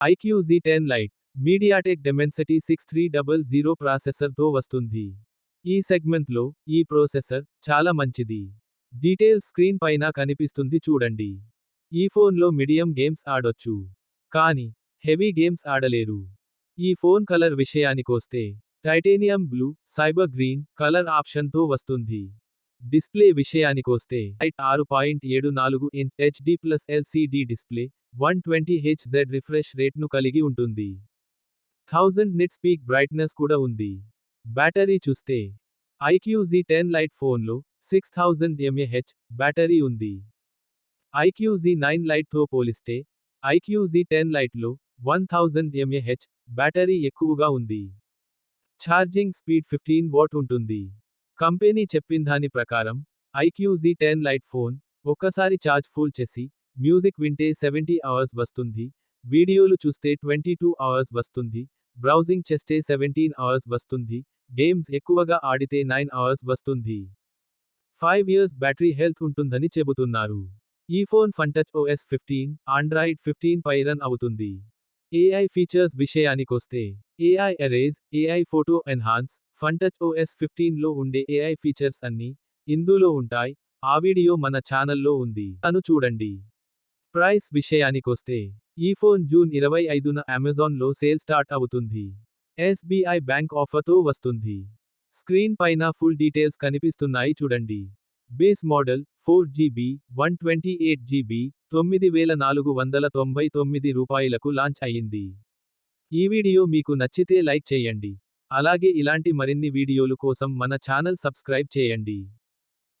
IQ Z10 Lite MediaTek Dimensity 6300 ప్రాసెసర్తో వస్తుంది. ఈ సెగ్మెంట్లో ఈ ప్రాసెసర్ చాలా మంచిది. డీటెయిల్స్ స్క్రీన్ పైన కనిపిస్తుంది చూడండి. ఈ ఫోన్లో మీడియం గేమ్స్ ఆడొచ్చు. కానీ హెవీ గేమ్స్ ఆడలేరు. ఈ ఫోన్ కలర్ విషయానికొస్తే titanium blue, cyber green colour ఆప్షన్తో వస్తుంది. డిస్ప్లే విషయానికొస్తే 6.74 inch HD+ LCD display, 120Hz refresh రేట్ను కలిగి ఉంటుంది. 1000 నిట్స్ పీక్ బ్రైట్నెస్ కూడా ఉంది. బ్యాటరీ చూస్తే ఐక్యూ Z10 Lite ఫోన్లో 6000 mAh బ్యాటరీ ఉంది. ఐక్యూ Z9 Liteతో పోలిస్తే ఐక్యూ Z10 Liteలో 1000 mAh బ్యాటరీ ఎక్కువగా ఉంది. ఛార్జింగ్ స్పీడ్ 15 వాట్ ఉంటుంది. కంపెనీ చెప్పిందాని ప్రకారం ఐక్యూ Z10 Lite ఫోన్ ఒక్కసారి ఛార్జ్ ఫుల్ చేసి మ్యూజిక్ వింటే 70 అవర్స్ వస్తుంది, వీడియోలు చూస్తే 22 అవర్స్ వస్తుంది, బ్రౌజింగ్ చేస్తే 17 అవర్స్ వస్తుంది, గేమ్స్ ఎక్కువగా ఆడితే 9 అవర్స్ వస్తుంది. 5 ఇయర్స్ బ్యాటరీ హెల్త్ ఉంటుందని చెబుతున్నారు. ఈ ఫోన్ ఫంటచ్ OS 15, Android 15 పై రన్ అవుతుంది. AI ఫీచర్స్ విషయానికొస్తే AI erase, AI photo enhance, Funtouch OS 15లో ఉండే AI ఫీచర్స్ అన్నీ ఇందులో ఉంటాయి. ఆ వీడియో మన ఛానల్లో ఉంది. అను చూడండి. ప్రైస్ విషయానికొస్తే ఈ ఫోన్ జూన్ 25న అమెజాన్లో సేల్ స్టార్ట్ అవుతుంది. SBI బ్యాంక్ ఆఫర్తో వస్తుంది. స్క్రీన్ పైన ఫుల్ డీటెయిల్స్ కనిపిస్తున్నాయి చూడండి. బేస్ మోడల్ 4GB, 128GB, 9499 రూపాయలకు లాంచ్ అయ్యింది. ఈ వీడియో మీకు నచ్చితే లైక్ చేయండి. అలాగే ఇలాంటి మరిన్ని వీడియోలు కోసం మన ఛానల్ సబ్స్క్రైబ్ చేయండి.